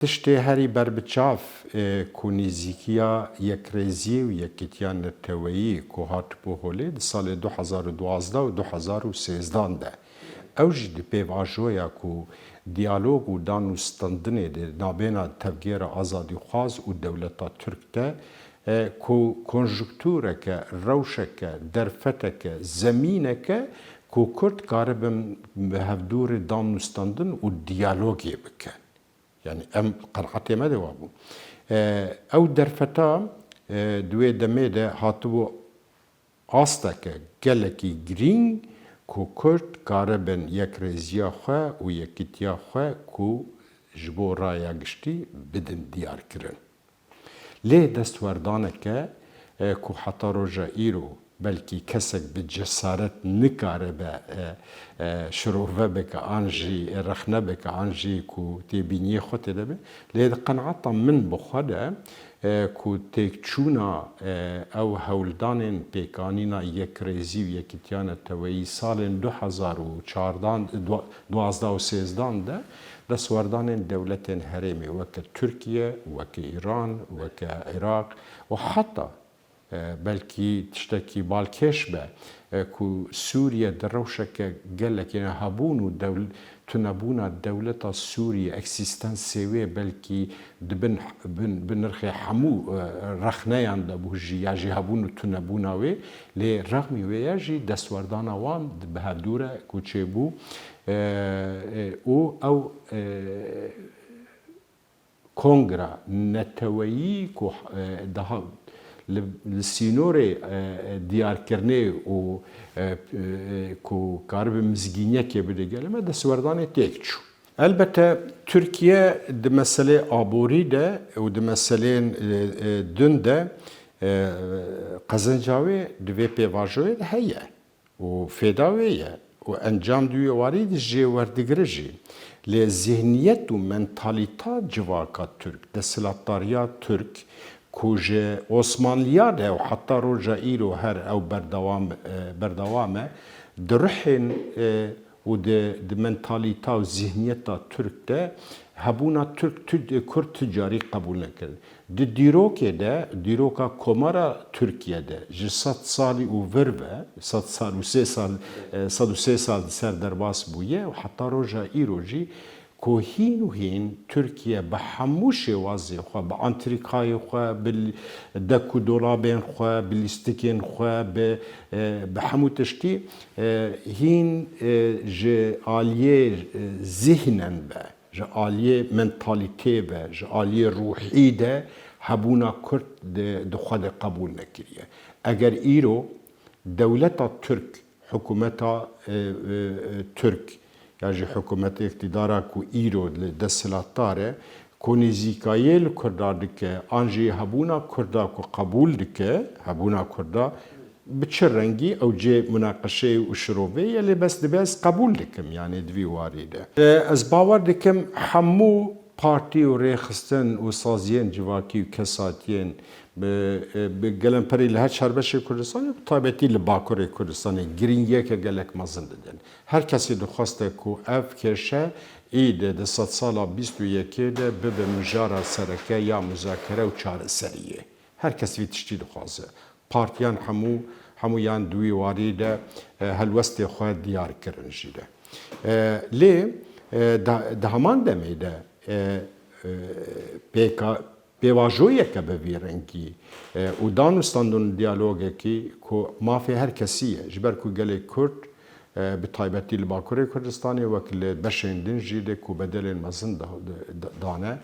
Tiştê herî berbiçav ku nêzîkiya yekrêzî û yekîtiya neteweyî ku hatibû holê di salê 2012 û 2013 de. Ew jî di pêvajoya ku diyalog û danûstandinê de navbêna tevgera azadîxwaz û dewleta Tirk de ku konjüktûreke, rewşeke, derfeteke, zemîneke ku Kurd karibin bi hevdûrê danûstandin û diyalogê bikin. Yani em qenaetê me de wa bû. Ew derfeta di wê demê de hatibû asteke gelekî girîng ku Kurd karibin yekrêziya xwe û yekîtiya xwe ku ji bo raya giştî bidin diyarkirin. Lê destwerdaneke ku heta roja îro belkî kesek bi cesaret nikaribe şirove bike an jî rexne bike an jî ku têbîniyê xwe tê de be. Lê di qenaeta min bi xwe de ku têkçûna ew hewldanên pêkanîna yekrêzî û yekîtiya neteweyî salên 2012 û 2013 de destwerdanên dewletên herêmê weke Tirkiye, weke İran, weke Iraq û heta belkî tiştekî balkêş be ku Sûriye di rewşeke gelekî hebûn û tunebûna dewleta Sûriye eksîstensê wê belkî dibin bi nirxê hemû rexneyan de bû jî ya jî hebûn û tunebûna wê lê rexmî wê ye jî destwerdana wan bi hevdûr e ku çêbû û ew kongra neteweyî ku daha li sînorê diyarkirinê û ku karibin mizgîniyekê bide gelime destwerdanê têk çû. Elbette Türkiye di meselê aborî de û di meselên din de qezenca wê di vê pêvajoyê de heye û fêda wê ye û encam dûye warî di jê werdigire jî. Lê zihniyet û mentalîta civaka Türk, desthilatdariya Türk ku ji Osmanliya de û heta roja îro her ew berdewam e di rihên û di mentalîta û zihniyeta Türk de hebûna Kurd ticarî qebûl nekirin. Di dîrokê de, dîroka komara Tirkiyede ji 100 salî û vir ve 100 sal û 103 sal di ser derbas bûye û heta roja îro jî ku hîn û hîn Tirkiye bi hemû şêwazê xwe, bi antrîkayê xwe, bi dek û dolabên xwe, bi lîstikên xwe, bi hemû tiştî hîn ji aliyê zihnen be, ji aliyê mentalîtê be, ji aliyê ruhî de hebûna Kurd di xwe de qebûl nekiriye. Eger îro dewleta Tirk, hikûmeta Tirk ya jî hikûmeta iktidara ku îro li desthilatdar e ku nêzîkayê li Kurda dike an jî hebûna Kurda ku qebûl dike, hebûna Kurda bi çi rengî ew cê münaqeşeyê û şirovê ye lê bes dibe ez qebûl dikim yani di vî warî de. Ez bawer dikim hemû partî û rêxistin û saziyên civakî û kesatiyên bi gelemperî li her çarbeşê Kurdistanê bi taybetî li Bakurê Kurdistanê girîngiyeke gelek mezin didin. Her kesî dixwaste ku ev kêşe îdê di sed sala 21 de bibe mijara sereke ya muzakere û çareseriyê. Her kes vî tiştî dixwaze. Partiyan hemûyan di wî warî de helwestê xwe diyar kirin jî de. Lê di heman demê de pêvajoyeke bi vî rengî û danûstandin diyalogekî ku mafê her kesî ye ji ber ku gelê Kurd bi taybetî li Bakurê Kurdistanê wek li beşên din jî de ku bedelên mezin dane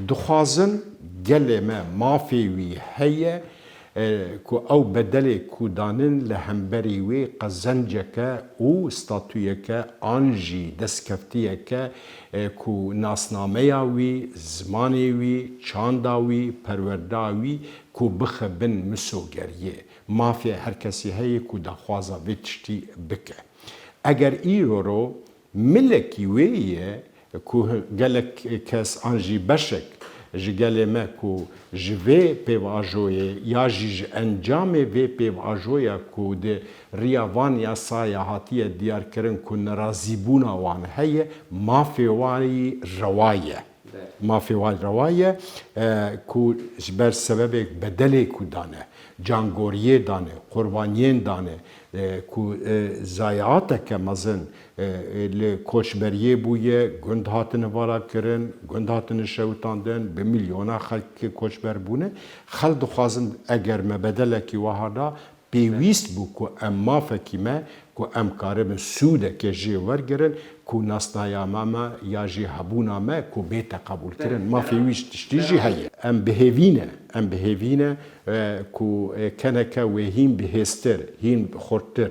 dixwazin gelê me mafê wî heye ku ew bedelê ku danin li hemberî wê qezenceke û statûyeke an jî destkeftiyeke ku nasnameya wî, zimanê wî, çanda wî, perwerda wî ku bixe bin misogeriyê. Mafê her kesî heye ku daxwaza vê tiştî bike. Eger îro ro milekî wê ye ku gelek kes an jî beşek ji gelê me ku ji vê pêvajoyê ya jî ji encamê vê pêvajoya ku di riya van yasaya hatiye diyarkirin ku nerazîbûna wan heye mafê wanî rewa ye. مافی وای روایه کو جبر سبب بدلی کو دانه جانگوریه دانه قربانیین دانه کو زایعات که مزن لکوشبریه بویه گند هاتن وارا کرن گند هاتن شوتاندن به میلیونا خلق کوشبر بونه خلق دخوازن اگر مبدله کی وهادا پیویست بو کو ام مافکی ما کو ام کارم سوده که جی ورگرن کو ناسنایا ماما یا جی هبونا ما کو بیت قبول کرن ما فیویست تشتیجی هیه ام بهوینه کو کنکه وهیم بهستر هین خورتر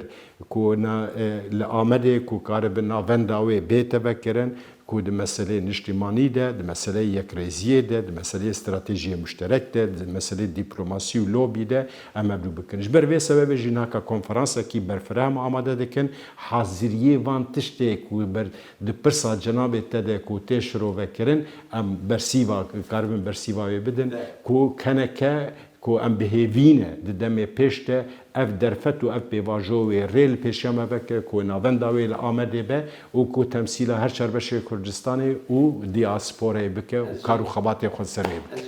کو نا لآمده کو کارب ناونداوی بیت بکرن کو د مسئله نشتیمانی ده د مسئله یکریزیه ده د مسئله استراتژی مشترک ده د مسئله دیپلماسی و لوبی ده اما بلو بکنش بر وی سبب جناکا کنفرانسا کی برفرهم آماده دکن حاضریه وان تشته کو بر د پرسا جناب تده کو تشرو وکرن ام برسیوا کاربن برسیوا بدن کو کنکه کو ام بهوینه د دمه پشته اف درفت و اف بیواجو ریل پیشیامه بکه کو ناونداوی آمده به او کو تمثیل هر چربش کردستانی او دیاسپوره بکه و کارو خبات خود سره بکه